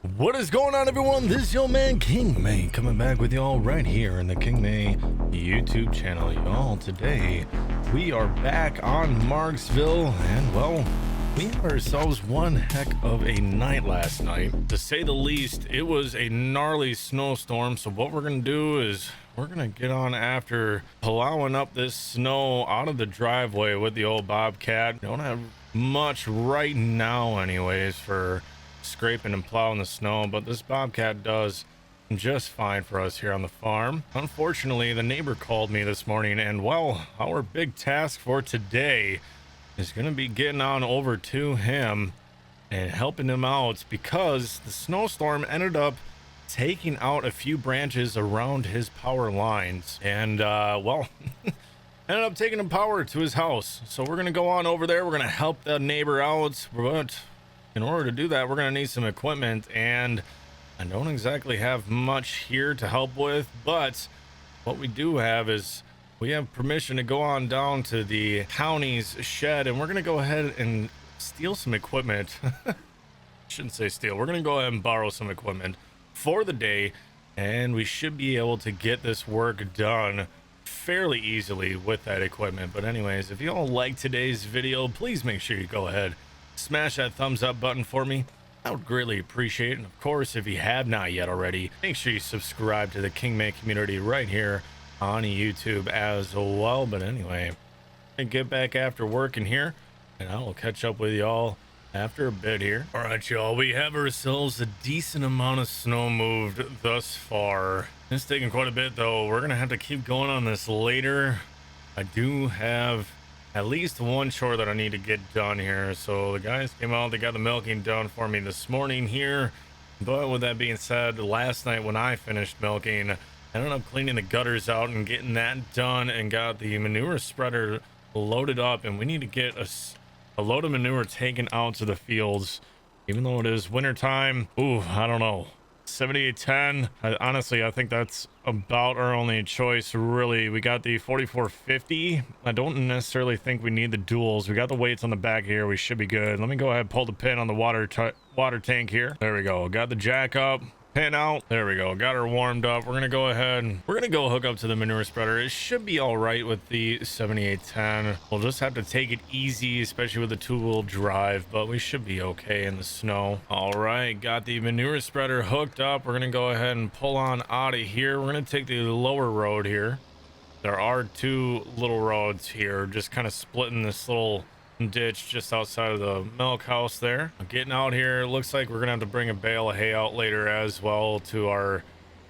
What is going on, everyone? This is your man King May coming back with y'all right here in the King May YouTube channel. Y'all, today we are back on Marxville, and well, we had ourselves one heck of a night last night, to say the least. It was a gnarly snowstorm, so what we're gonna do is we're gonna get on after plowing up this snow out of the driveway with the old Bobcat. Don't have much right now anyways for scraping and plowing the snow, but this Bobcat does just fine for us here on the farm. Unfortunately, the neighbor called me this morning, and well, our big task for today is going to be getting on over to him and helping him out, because the snowstorm ended up taking out a few branches around his power lines, and well, ended up taking the power to his house. So we're going to go on over there. We're going to help the neighbor out, but in order to do that, we're going to need some equipment, and I don't exactly have much here to help with, but what we do have is we have permission to go on down to the county's shed, and we're going to go ahead and steal some equipment. Shouldn't say steal. We're going to go ahead and borrow some equipment for the day, and we should be able to get this work done fairly easily with that equipment. But anyways, if you all like today's video, please make sure you go ahead, smash that thumbs up button for me. I would greatly appreciate it. And of course, if you have not yet already, make sure you subscribe to the King May community right here on YouTube as well. But anyway, I get back after work in here, and I will catch up with y'all after a bit here. All right, y'all, we have ourselves a decent amount of snow moved thus far. It's taking quite a bit, though. We're gonna have to keep going on this later. I do have at least one chore that I need to get done here. So the guys came out, they got the milking done for me this morning here. But with that being said, last night when I finished milking, I ended up cleaning the gutters out and getting that done, and got the manure spreader loaded up, and we need to get a load of manure taken out to the fields, even though it is winter time. Ooh, I don't know, 7810. Honestly, I think that's about our only choice, really. We got the 4450. I don't necessarily think we need the duals. We got the weights on the back here. We should be good. Let me go ahead and pull the pin on the water tank here. There we go. Got the jack up, pin out. There we go. Got her warmed up. We're gonna go ahead and we're gonna go hook up to the manure spreader. It should be all right with the 7810. We'll just have to take it easy, especially with the two-wheel drive, but we should be okay in the snow. All right, got the manure spreader hooked up. We're gonna go ahead and pull on out of here. We're gonna take the lower road here. There are two little roads here, just kind of splitting this little ditch just outside of the milk house there. Getting out here, it looks like we're gonna have to bring a bale of hay out later as well to our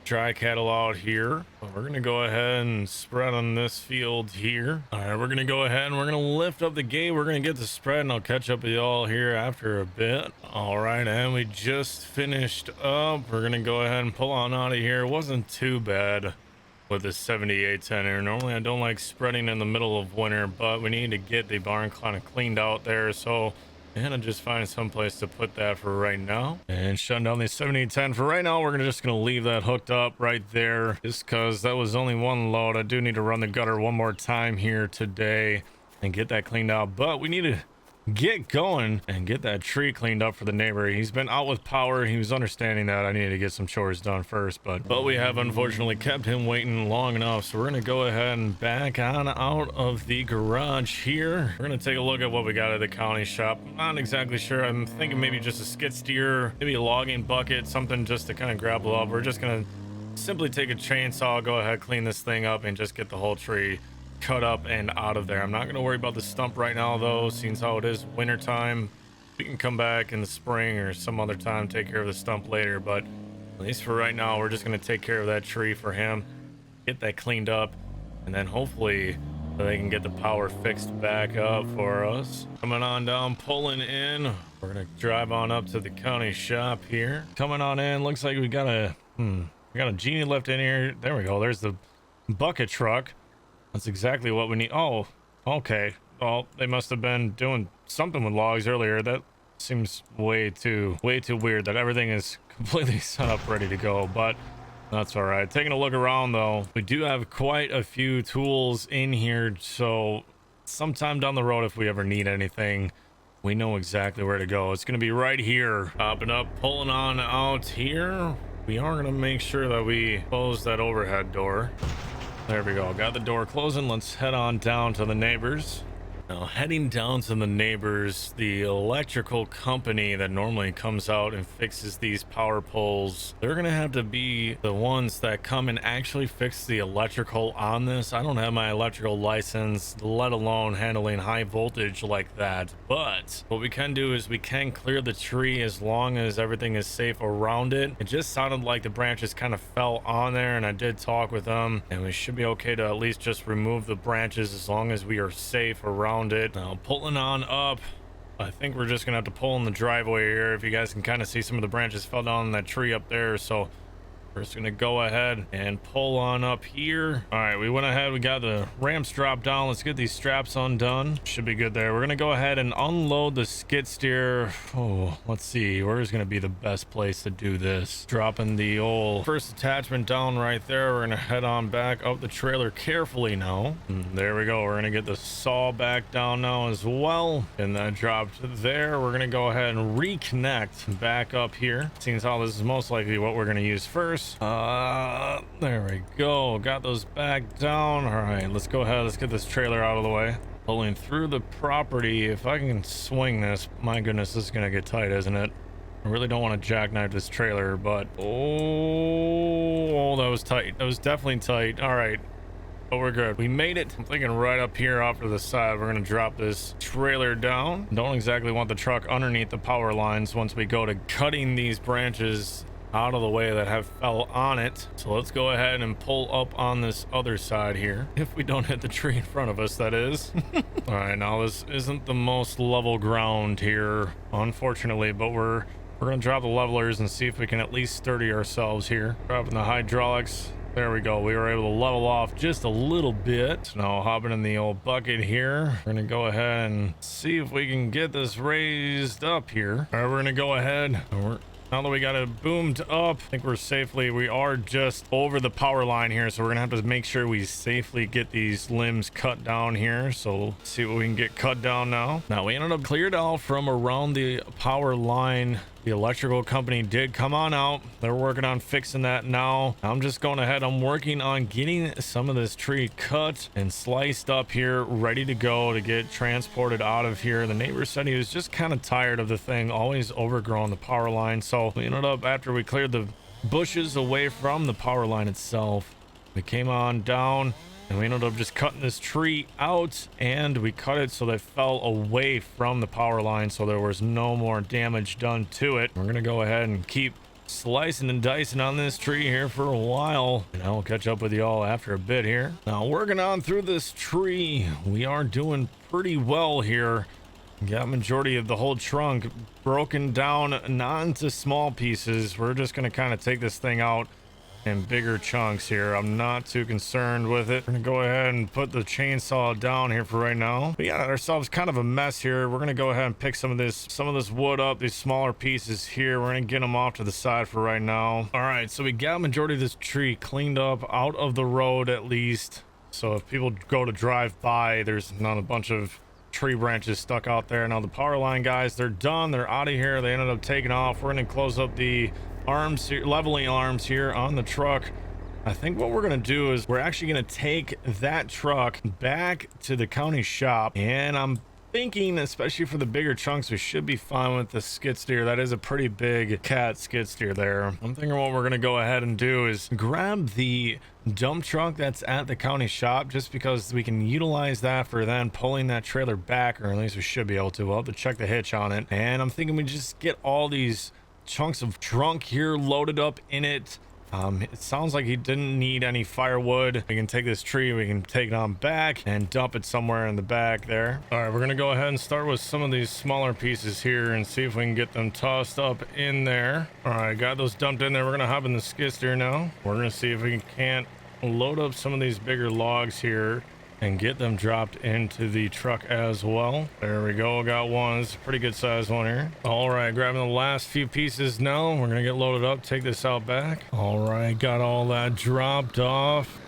dry cattle out here. But we're gonna go ahead and spread on this field here. All right, we're gonna go ahead and we're gonna lift up the gate. We're gonna get the spread, and I'll catch up with y'all here after a bit. All right, and we just finished up. We're gonna go ahead and pull on out of here. It wasn't too bad with the 7810 here. Normally I don't like spreading in the middle of winter, but we need to get the barn kind of cleaned out there, so I'm gonna just find some place to put that for right now and shut down the 7810 for right now. We're just gonna leave that hooked up right there, just because that was only one load. I do need to run the gutter one more time here today and get that cleaned out, but we need to get going and get that tree cleaned up for the neighbor. He's been out with power. He was understanding that I needed to get some chores done first, but we have unfortunately kept him waiting long enough, so we're gonna go ahead and back on out of the garage here. We're gonna take a look at what we got at the county shop. I'm not exactly sure. I'm thinking maybe just a skid steer, maybe a logging bucket, something just to kind of grapple up. We're just gonna simply take a chainsaw, go ahead, clean this thing up, and just get the whole tree cut up and out of there. I'm not going to worry about the stump right now, though, since how it is winter time. We can come back in the spring or some other time, take care of the stump later, but at least for right now, we're just going to take care of that tree for him, get that cleaned up, and then hopefully they can get the power fixed back up for us. Coming on down, pulling in. We're going to drive on up to the county shop here. Coming on in, looks like we got a genie lift in here. There we go. There's the bucket truck. That's exactly what we need. Oh, okay. Well, they must have been doing something with logs earlier. That seems way too weird that everything is completely set up, ready to go, but that's all right. Taking a look around, though, we do have quite a few tools in here, so sometime down the road, if we ever need anything, we know exactly where to go. It's going to be right here. Popping up, pulling on out here. We are going to make sure that we close that overhead door. There we go. Got the door closing. Let's head on down to the neighbors. Now, heading down to the neighbors, the electrical company that normally comes out and fixes these power poles, they're gonna have to be the ones that come and actually fix the electrical on this. I don't have my electrical license, let alone handling high voltage like that. But what we can do is we can clear the tree as long as everything is safe around it. It just sounded like the branches kind of fell on there, and I did talk with them, and we should be okay to at least just remove the branches as long as we are safe around it. Now pulling on up, I think we're just gonna have to pull in the driveway here. If you guys can kind of see, some of the branches fell down on that tree up there, so we're just gonna go ahead and pull on up here. All right, we went ahead, we got the ramps dropped down. Let's get these straps undone. Should be good there. We're gonna go ahead and unload the skid steer. Oh, let's see, where's gonna be the best place to do this? Dropping the old first attachment down right there. We're gonna head on back up the trailer carefully now. There we go. We're gonna get the saw back down now as well, and that dropped there. We're gonna go ahead and reconnect back up here. Seems how this is most likely what we're gonna use first. There we go. Got those back down. All right, let's go ahead. Let's get this trailer out of the way. Pulling through the property. If I can swing this, my goodness, this is gonna get tight, isn't it? I really don't want to jackknife this trailer, but oh, that was tight. That was definitely tight. All right, but we're good. We made it. I'm thinking right up here off to the side, we're gonna drop this trailer down. Don't exactly want the truck underneath the power lines once we go to cutting these branches out of the way that have fell on it. So let's go ahead and pull up on this other side here, if we don't hit the tree in front of us, that is. All right, now this isn't the most level ground here, unfortunately, but we're gonna drop the levelers and see if we can at least sturdy ourselves here. Dropping the hydraulics. There we go. We were able to level off just a little bit. Now hopping in the old bucket here. We're gonna go ahead and see if we can get this raised up here. All right, we're gonna go ahead. Now that we got it boomed up, I think we are just over the power line here, so we're gonna have to make sure we safely get these limbs cut down here. So let's see what we can get cut down now. Now we ended up cleared out from around the power line. The electrical company did come on out. They're working on fixing that now. I'm just going ahead. I'm working on getting some of this tree cut and sliced up here, ready to go to get transported out of here. The neighbor said he was just kind of tired of the thing always overgrowing the power line. So we ended up, after we cleared the bushes away from the power line itself, we came on down and we ended up just cutting this tree out, and we cut it so that it fell away from the power line so there was no more damage done to it. We're gonna go ahead and keep slicing and dicing on this tree here for a while, and I'll catch up with you all after a bit here. Now working on through this tree, we are doing pretty well here. Got majority of the whole trunk broken down, not into small pieces. We're just gonna kind of take this thing out in bigger chunks here. I'm not too concerned with it. We're gonna go ahead and put the chainsaw down here for right now. We got ourselves kind of a mess here. We're gonna go ahead and pick some of this wood up, these smaller pieces here. We're gonna get them off to the side for right now. All right, so we got majority of this tree cleaned up out of the road at least, so if people go to drive by, there's not a bunch of tree branches stuck out there. Now the power line guys, they're done. They're out of here. They ended up taking off. We're gonna close up the arms here, leveling arms here on the truck. I think what we're gonna do is we're actually gonna take that truck back to the county shop, and I'm thinking, especially for the bigger chunks, we should be fine with the skid steer. That is a pretty big cat skid steer there. I'm thinking what we're gonna go ahead and do is grab the dump truck that's at the county shop, just because we can utilize that for then pulling that trailer back, or at least we should be able to. We'll have to check the hitch on it, and I'm thinking we just get all these chunks of trunk here loaded up in it. It sounds like he didn't need any firewood. We can take this tree, we can take it on back and dump it somewhere in the back there. All right, we're gonna go ahead and start with some of these smaller pieces here and see if we can get them tossed up in there. All right, got those dumped in there. We're gonna hop in the skid steer now. We're gonna see if we can't load up some of these bigger logs here and get them dropped into the truck as well. There we go. Got one. It's a pretty good size one here. All right, grabbing the last few pieces now. We're gonna get loaded up, take this out back. All right, got all that dropped off.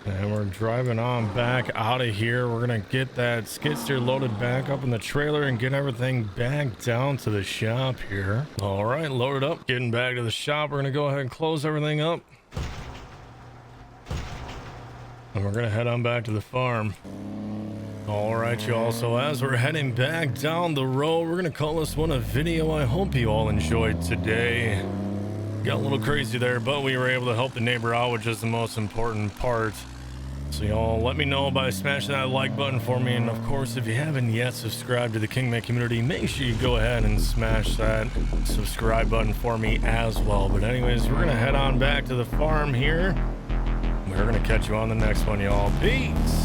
And we're driving on back out of here. We're gonna get that skid steer loaded back up in the trailer and get everything back down to the shop here. All right, loaded up, getting back to the shop. We're gonna go ahead and close everything up. And we're gonna head on back to the farm. All right, y'all, so as we're heading back down the road, we're gonna call this one a video. I hope you all enjoyed today. Got a little crazy there, but we were able to help the neighbor out, which is the most important part. So y'all let me know by smashing that like button for me, and of course if you haven't yet subscribed to the Kingman community, make sure you go ahead and smash that subscribe button for me as well. But anyways, we're gonna head on back to the farm here. We're gonna catch you on the next one, y'all. Peace.